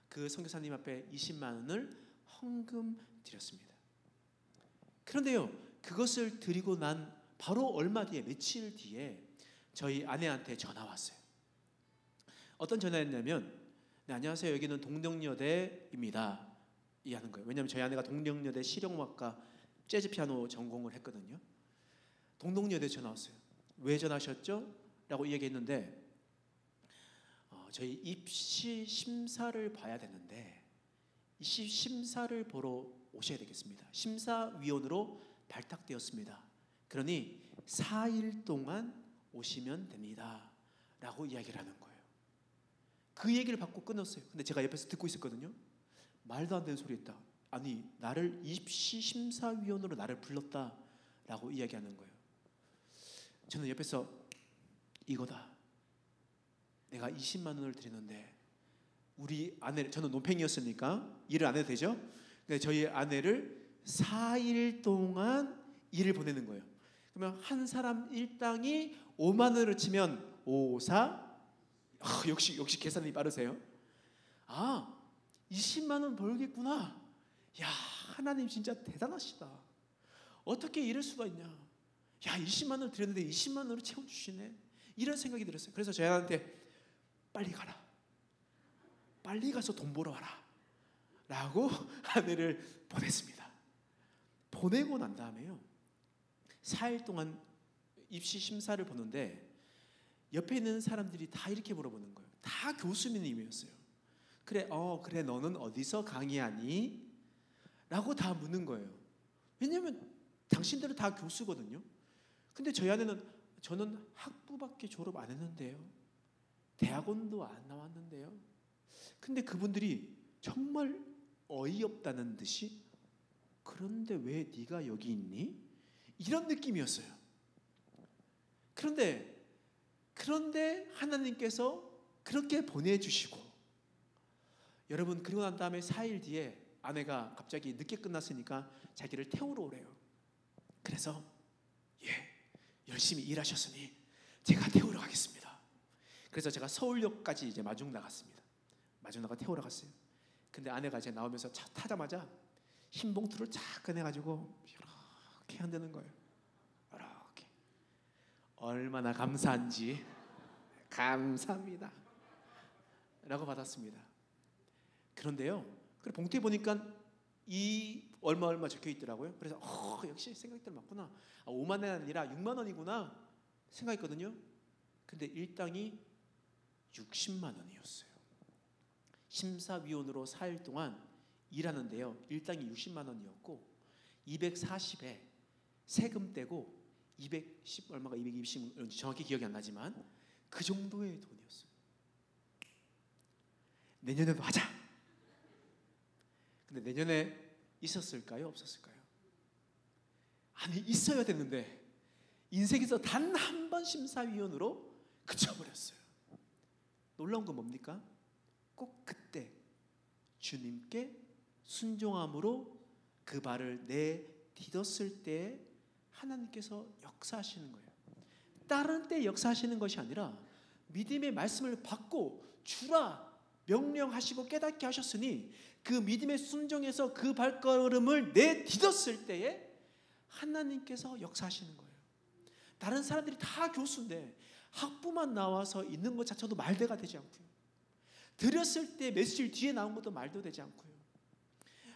그 선교사님 앞에 20만 원을 헌금 드렸습니다. 그런데요, 그것을 드리고 난 바로 얼마 뒤에, 며칠 뒤에 저희 아내한테 전화 왔어요. 어떤 전화였냐면, 네, 안녕하세요. 여기는 동덕여대입니다. 이 하는 거예요. 왜냐하면 저희 아내가 동덕여대 실용음악과 재즈 피아노 전공을 했거든요. 동덕여대 전화 왔어요. 왜 전화하셨죠? 라고 이야기했는데 저희 입시 심사를 봐야 되는데 입시 심사를 보러 오셔야 되겠습니다. 심사위원으로 발탁되었습니다. 그러니 4일 동안 오시면 됩니다. 라고 이야기를 하는 거예요. 그 얘기를 받고 끊었어요. 근데 제가 옆에서 듣고 있었거든요. 말도 안 되는 소리 했다. 아니, 나를 입시 심사위원으로 나를 불렀다 라고 이야기하는 거예요. 저는 옆에서 이거다. 내가 20만 원을 드리는데 우리 아내, 저는 논팽이였으니까 일을 안 해도 되죠. 근데 저희 아내를 4일 동안 일을 보내는 거예요. 그러면 한 사람 일당이 5만 원을 치면 5, 4 역시 계산이 빠르세요. 20만 원 벌겠구나. 야, 하나님 진짜 대단하시다. 어떻게 이럴 수가 있냐. 야, 20만 원을 드렸는데 20만 원으로 채워주시네. 이런 생각이 들었어요. 그래서 저희한테 빨리 가라. 빨리 가서 돈 벌어 와라 라고 아내를 보냈습니다. 보내고 난 다음에요, 4일 동안 입시 심사를 보는데 옆에 있는 사람들이 다 이렇게 물어보는 거예요. 다 교수님이었어요. 그래 너는 어디서 강의하니? 라고 다 묻는 거예요. 왜냐하면 당신들은 다 교수거든요. 근데 저희 아내는 저는 학부밖에 졸업 안 했는데요, 대학원도 안 나왔는데요. 근데 그분들이 정말 어이없다는 듯이 그런데 왜 네가 여기 있니? 이런 느낌이었어요. 그런데 하나님께서 그렇게 보내주시고, 여러분, 그리고 난 다음에 4일 뒤에 아내가 갑자기 늦게 끝났으니까 자기를 태우러 오래요. 그래서 열심히 일하셨으니 제가 태우러 가겠습니다. 그래서 제가 서울역까지 이제 마중 나갔습니다. 마중 나가 태우러 갔어요. 근데 아내가 이제 나오면서 차 타자마자 흰 봉투를 쫙 꺼내가지고 이렇게 흔드는 거예요. 이렇게. 얼마나 감사한지, 감사합니다 라고 받았습니다. 그런데요, 그 봉투에 보니까 이 얼마 적혀 있더라고요. 그래서 역시 생각대로 맞구나. 5만 원이 아니라 6만 원이구나 생각했거든요. 근데 일당이 60만 원이었어요. 심사위원으로 4일 동안 일하는데요, 일당이 60만 원이었고 240에 세금 떼고 210 얼마가 220 정확히 기억이 안 나지만 그 정도의 돈이었어요. 내년에도 하자. 근데 내년에 있었을까요? 없었을까요? 아니, 있어야 되는데 인생에서 단 한 번 심사위원으로 그쳐버렸어요. 놀라운 건 뭡니까? 꼭 그때 주님께 순종함으로 그 발을 내딛었을 때 하나님께서 역사하시는 거예요. 다른 때 역사하시는 것이 아니라 믿음의 말씀을 받고 주라 명령하시고 깨닫게 하셨으니 그 믿음의 순종에서 그 발걸음을 내딛었을 때에 하나님께서 역사하시는 거예요. 다른 사람들이 다 교수인데 학부만 나와서 있는 것 자체도 말대가 되지 않고요, 드렸을 때 며칠 뒤에 나온 것도 말도 되지 않고요,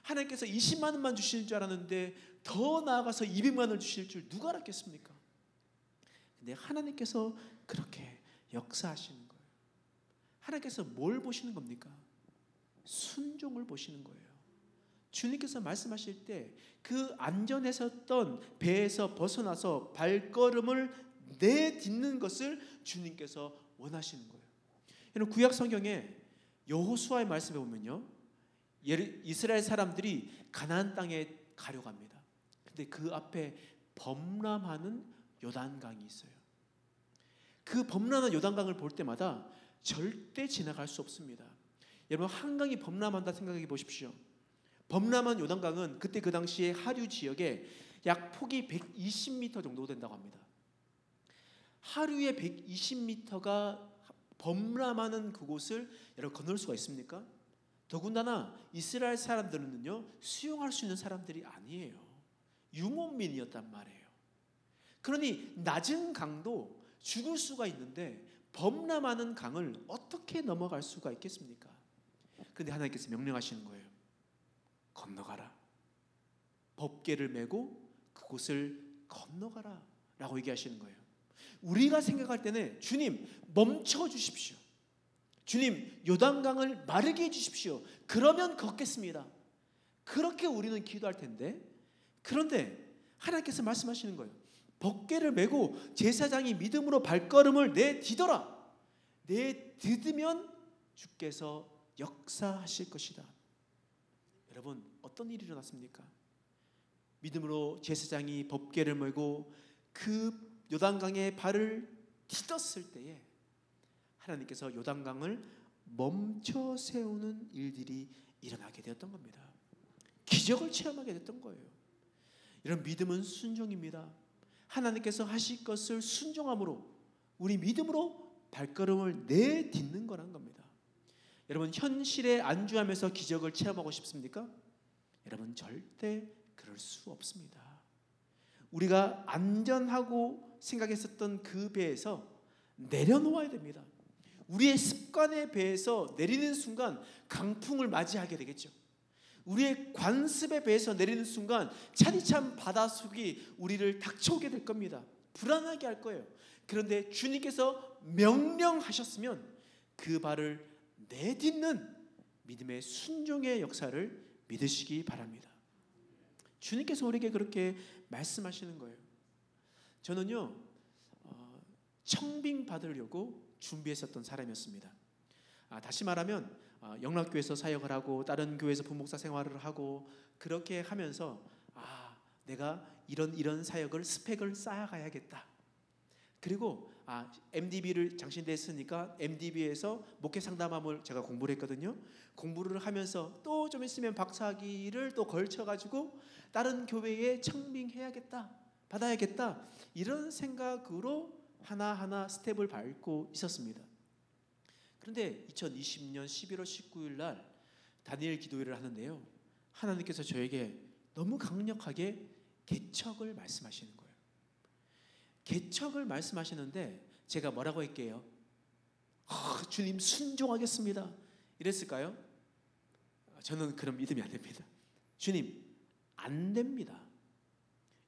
하나님께서 20만 원만 주실 줄 알았는데 더 나아가서 200만 원을 주실 줄 누가 알았겠습니까? 근데 하나님께서 그렇게 역사하시는 거예요. 하나님께서 뭘 보시는 겁니까? 순종을 보시는 거예요. 주님께서 말씀하실 때 그 안전했었던 배에서 벗어나서 발걸음을 내딛는 것을 주님께서 원하시는 거예요. 여러분, 구약 성경에 여호수아의 말씀에 보면요, 이스라엘 사람들이 가나안 땅에 가려고 합니다. 근데 그 앞에 범람하는 요단강이 있어요. 그 범람하는 요단강을 볼 때마다 절대 지나갈 수 없습니다. 여러분, 한강이 범람한다 생각해 보십시오. 범람한 요단강은 그때 그 당시에 하류 지역에 약 폭이 120m 정도 된다고 합니다. 하류에 120m가 범람하는 그곳을 여러분 건널 수가 있습니까? 더군다나 이스라엘 사람들은요, 수영할 수 있는 사람들이 아니에요. 유목민이었단 말이에요. 그러니 낮은 강도 죽을 수가 있는데 범람하는 강을 어떻게 넘어갈 수가 있겠습니까? 그런데 하나님께서 명령하시는 거예요. 건너가라. 법궤를 메고 그곳을 건너가라 라고 얘기하시는 거예요. 우리가 생각할 때는 주님 멈춰 주십시오, 주님 요단강을 마르게 해주십시오, 그러면 걷겠습니다, 그렇게 우리는 기도할 텐데, 그런데 하나님께서 말씀하시는 거예요. 법궤를 메고 제사장이 믿음으로 발걸음을 내딛어라. 내딛으면 주께서 역사하실 것이다. 여러분, 어떤 일이 일어났습니까? 믿음으로 제사장이 법궤를 메고 그 요단강에 발을 디뎠을 때에 하나님께서 요단강을 멈춰 세우는 일들이 일어나게 되었던 겁니다. 기적을 체험하게 됐던 거예요. 이런 믿음은 순종입니다. 하나님께서 하실 것을 순종함으로 우리 믿음으로 발걸음을 내딛는 거란 겁니다. 여러분, 현실에 안주하면서 기적을 체험하고 싶습니까? 여러분, 절대 그럴 수 없습니다. 우리가 안전하고 생각했었던 그 배에서 내려놓아야 됩니다. 우리의 습관에 배해서 내리는 순간 강풍을 맞이하게 되겠죠. 우리의 관습에 배해서 내리는 순간 차디찬 바닷속이 우리를 닥쳐오게 될 겁니다. 불안하게 할 거예요. 그런데 주님께서 명령하셨으면 그 발을 내딛는 믿음의 순종의 역사를 믿으시기 바랍니다. 주님께서 우리에게 그렇게 말씀하시는 거예요. 저는요, 청빙 받으려고 준비했었던 사람이었습니다. 다시 말하면 영락교회에서 사역을 하고 다른 교회에서 부목사 생활을 하고 그렇게 하면서 내가 이런 사역을 스펙을 쌓아가야겠다. 그리고 MDB를 장신대 했으니까 MDB에서 목회 상담함을 제가 공부를 했거든요. 공부를 하면서 또 좀 있으면 박사학위를 또 걸쳐가지고 다른 교회에 청빙해야겠다, 받아야겠다, 이런 생각으로 하나하나 스텝을 밟고 있었습니다. 그런데 2020년 11월 19일 날 다니엘 기도회를 하는데요, 하나님께서 저에게 너무 강력하게 개척을 말씀하시는 거예요. 개척을 말씀하시는데 제가 뭐라고 할게요? 주님 순종하겠습니다 이랬을까요? 저는 그런 믿음이 안 됩니다. 주님 안 됩니다.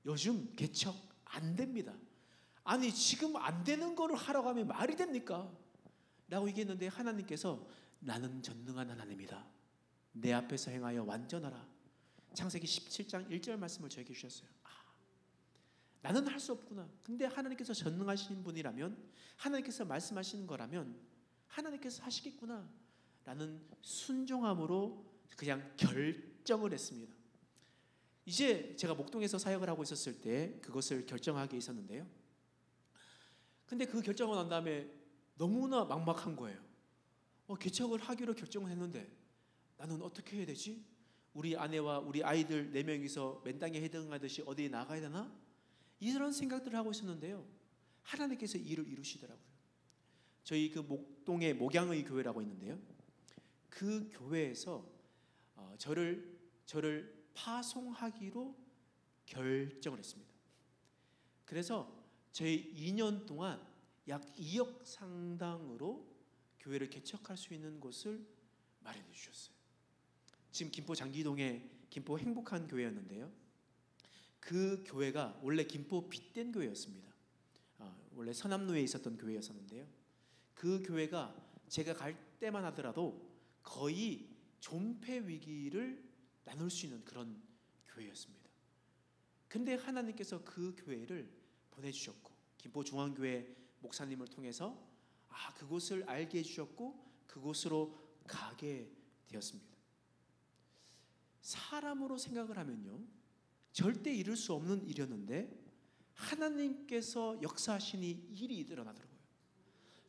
요즘 개척 안 됩니다. 아니 지금 안 되는 거를 하라고 하면 말이 됩니까? 라고 얘기했는데 하나님께서 나는 전능한 하나님이다. 내 앞에서 행하여 완전하라. 창세기 17장 1절 말씀을 저에게 주셨어요. 나는 할 수 없구나. 근데 하나님께서 전능하신 분이라면, 하나님께서 말씀하시는 거라면 하나님께서 하시겠구나 라는 순종함으로 그냥 결정을 했습니다. 이제 제가 목동에서 사역을 하고 있었을 때 그것을 결정하게 있었는데요, 근데 그 결정을 한 다음에 너무나 막막한 거예요. 개척을 하기로 결정을 했는데 나는 어떻게 해야 되지? 우리 아내와 우리 아이들 4명이서 맨땅에 헤딩하듯이 어디에 나가야 되나? 이런 생각들을 하고 있었는데요, 하나님께서 일을 이루시더라고요. 저희 그 목동에 목양의 교회라고 있는데요, 그 교회에서 저를 파송하기로 결정을 했습니다. 그래서 저희 2년 동안 약 2억 상당으로 교회를 개척할 수 있는 곳을 마련해 주셨어요. 지금 김포 장기동에 김포 행복한 교회였는데요, 그 교회가 원래 김포 빗된 교회였습니다. 원래 서남로에 있었던 교회였었는데요, 그 교회가 제가 갈 때만 하더라도 거의 존폐 위기를 나눌 수 있는 그런 교회였습니다. 근데 하나님께서 그 교회를 보내주셨고 김포중앙교회 목사님을 통해서 그곳을 알게 해주셨고 그곳으로 가게 되었습니다. 사람으로 생각을 하면요, 절대 이룰 수 없는 일이었는데 하나님께서 역사하시니 일이 일어나더라고요.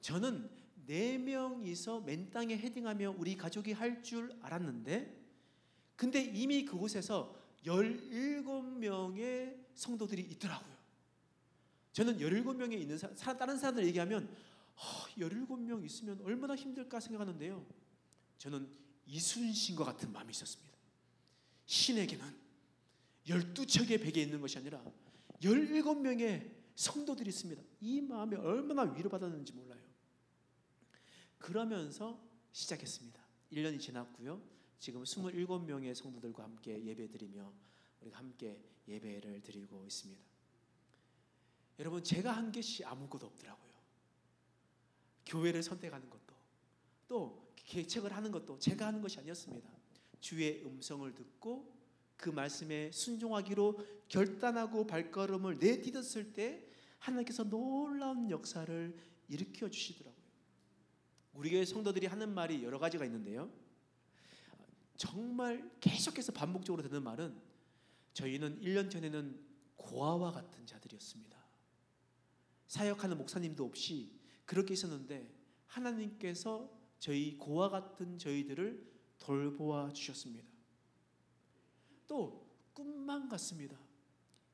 저는 4명이서 맨땅에 헤딩하며 우리 가족이 할 줄 알았는데, 근데 이미 그곳에서 17명의 성도들이 있더라고요. 저는 17명에 있는 다른 사람들 얘기하면 17명 있으면 얼마나 힘들까 생각하는데요, 저는 이순신과 같은 마음이 있었습니다. 신에게는 12척의 베개에 있는 것이 아니라 17명의 성도들이 있습니다. 이 마음이 얼마나 위로받았는지 몰라요. 그러면서 시작했습니다. 1년이 지났고요, 지금 27명의 성도들과 함께 예배드리며 우리가 함께 예배를 드리고 있습니다. 여러분, 제가 한 것이 아무것도 없더라고요. 교회를 선택하는 것도 또 개척을 하는 것도 제가 하는 것이 아니었습니다. 주의 음성을 듣고 그 말씀에 순종하기로 결단하고 발걸음을 내딛었을 때 하나님께서 놀라운 역사를 일으켜 주시더라고요. 우리 교회 성도들이 하는 말이 여러 가지가 있는데요, 정말 계속해서 반복적으로 듣는 말은 저희는 1년 전에는 고아와 같은 자들이었습니다. 사역하는 목사님도 없이 그렇게 있었는데 하나님께서 저희 고아 같은 저희들을 돌보아 주셨습니다. 또 꿈만 같습니다.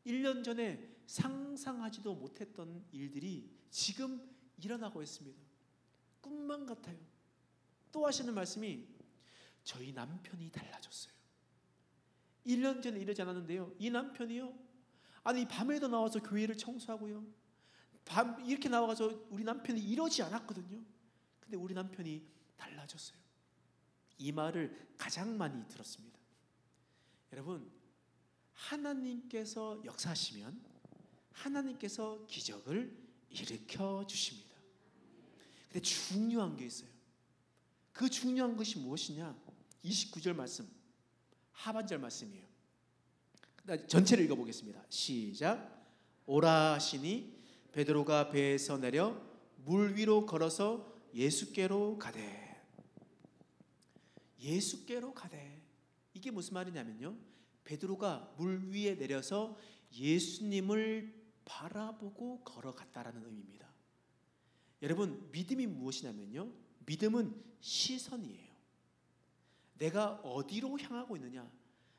1년 전에 상상하지도 못했던 일들이 지금 일어나고 있습니다. 꿈만 같아요. 또 하시는 말씀이 저희 남편이 달라졌어요. 1년 전에 이러지 않았는데요, 이 남편이요, 아니 밤에도 나와서 교회를 청소하고요, 이렇게 나와서 우리 남편이 이러지 않았거든요. 근데 우리 남편이 달라졌어요. 이 말을 가장 많이 들었습니다. 여러분, 하나님께서 역사하시면 하나님께서 기적을 일으켜 주십니다. 근데 중요한 게 있어요. 그 중요한 것이 무엇이냐? 29절 말씀, 하반절 말씀이에요. 전체를 읽어보겠습니다. 시작. 오라 하시니 베드로가 배에서 내려 물 위로 걸어서 예수께로 가되. 예수께로 가되. 이게 무슨 말이냐면요, 베드로가 물 위에 내려서 예수님을 바라보고 걸어갔다라는 의미입니다. 여러분, 믿음이 무엇이냐면요, 믿음은 시선이에요. 내가 어디로 향하고 있느냐,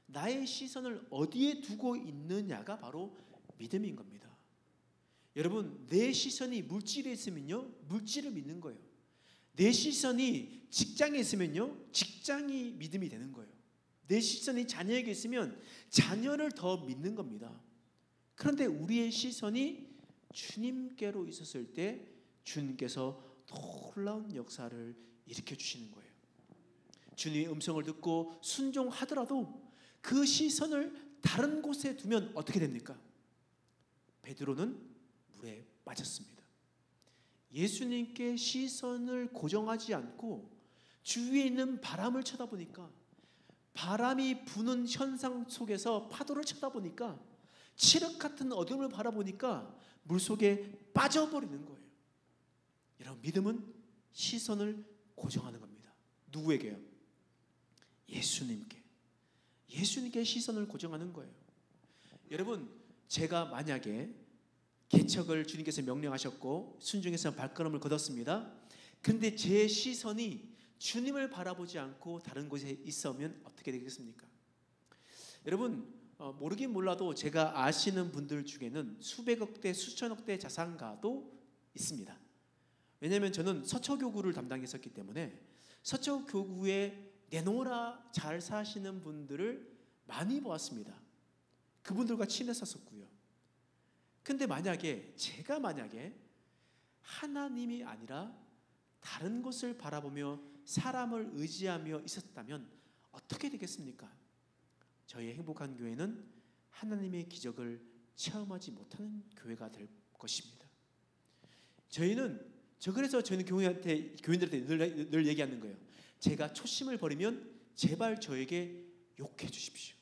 나의 시선을 어디에 두고 있느냐가 바로 믿음인 겁니다. 여러분, 내 시선이 물질에 있으면요, 물질을 믿는 거예요. 내 시선이 직장에 있으면요, 직장이 믿음이 되는 거예요. 내 시선이 자녀에게 있으면 자녀를 더 믿는 겁니다. 그런데 우리의 시선이 주님께로 있었을 때 주님께서 놀라운 역사를 일으켜 주시는 거예요. 주님의 음성을 듣고 순종하더라도 그 시선을 다른 곳에 두면 어떻게 됩니까? 베드로는 물에 빠졌습니다. 예수님께 시선을 고정하지 않고 주위에 있는 바람을 쳐다보니까, 바람이 부는 현상 속에서 파도를 쳐다보니까, 칠흑 같은 어둠을 바라보니까 물속에 빠져버리는 거예요. 여러분, 믿음은 시선을 고정하는 겁니다. 누구에게요? 예수님께. 예수님께 시선을 고정하는 거예요. 여러분, 제가 만약에 개척을 주님께서 명령하셨고 순종해서 발걸음을 걷었습니다. 근데 제 시선이 주님을 바라보지 않고 다른 곳에 있으면 어떻게 되겠습니까? 여러분, 모르긴 몰라도 제가 아시는 분들 중에는 수백억 대 수천억 대 자산가도 있습니다. 왜냐하면 저는 서초교구를 담당했었기 때문에 서초교구에 내놓으라 잘 사시는 분들을 많이 보았습니다. 그분들과 친했었고요. 근데 제가 만약에 하나님이 아니라 다른 것을 바라보며 사람을 의지하며 있었다면 어떻게 되겠습니까? 저희의 행복한 교회는 하나님의 기적을 체험하지 못하는 교회가 될 것입니다. 그래서 저희는 교인들한테 늘 얘기하는 거예요. 제가 초심을 버리면 제발 저에게 욕해 주십시오.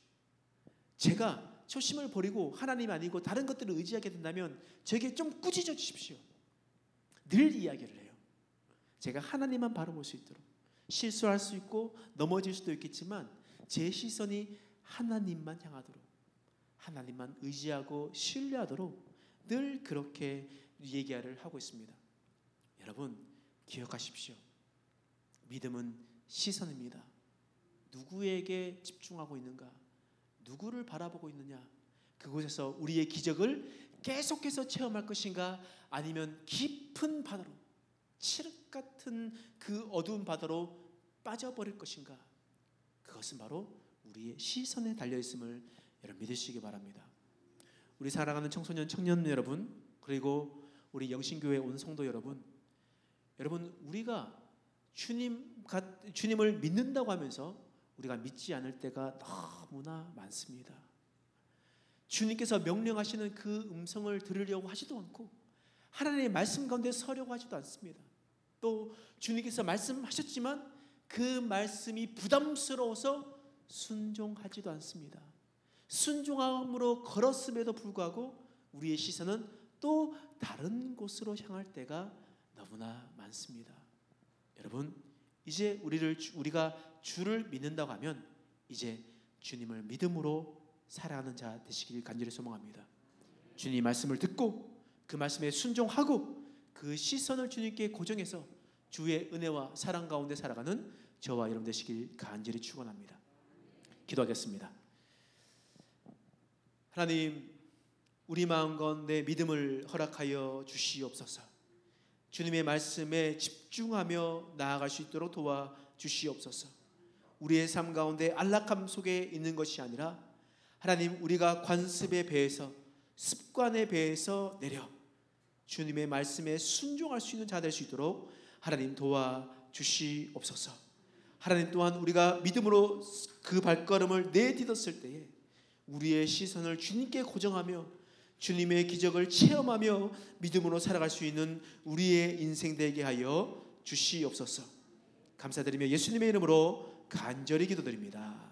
제가 초심을 버리고 하나님 아니고 다른 것들을 의지하게 된다면 저에게 좀 꾸짖어 주십시오. 늘 이야기를 해요. 제가 하나님만 바라볼 수 있도록. 실수할 수 있고 넘어질 수도 있겠지만 제 시선이 하나님만 향하도록, 하나님만 의지하고 신뢰하도록 늘 그렇게 얘기를 하고 있습니다. 여러분, 기억하십시오. 믿음은 시선입니다. 누구에게 집중하고 있는가? 누구를 바라보고 있느냐? 그곳에서 우리의 기적을 계속해서 체험할 것인가? 아니면 깊은 바다로, 칠흑 같은 그 어두운 바다로 빠져버릴 것인가? 그것은 바로 우리의 시선에 달려있음을 여러분 믿으시기 바랍니다. 우리 사랑하는 청소년, 청년 여러분, 그리고 우리 영신교회 온 성도 여러분, 우리가 주님을 믿는다고 하면서 우리가 믿지 않을 때가 너무나 많습니다. 주님께서 명령하시는 그 음성을 들으려고 하지도 않고 하나님의 말씀 가운데 서려고 하지도 않습니다. 또 주님께서 말씀하셨지만 그 말씀이 부담스러워서 순종하지도 않습니다. 순종함으로 걸었음에도 불구하고 우리의 시선은 또 다른 곳으로 향할 때가 너무나 많습니다. 여러분, 이제 우리가 주를 믿는다고 하면 이제 주님을 믿음으로 살아가는 자 되시길 간절히 소망합니다. 주님 말씀을 듣고 그 말씀에 순종하고 그 시선을 주님께 고정해서 주의 은혜와 사랑 가운데 살아가는 저와 여러분 되시길 간절히 축원합니다. 기도하겠습니다. 하나님, 우리 마음 가운데 믿음을 허락하여 주시옵소서. 주님의 말씀에 집중하며 나아갈 수 있도록 도와 주시옵소서. 우리의 삶 가운데 안락함 속에 있는 것이 아니라 하나님, 우리가 관습의 배에서, 습관의 배에서 내려 주님의 말씀에 순종할 수 있는 자 될 수 있도록 하나님 도와주시옵소서. 하나님 또한 우리가 믿음으로 그 발걸음을 내딛었을 때에 우리의 시선을 주님께 고정하며 주님의 기적을 체험하며 믿음으로 살아갈 수 있는 우리의 인생 되게 하여 주시옵소서. 감사드리며 예수님의 이름으로 간절히 기도드립니다.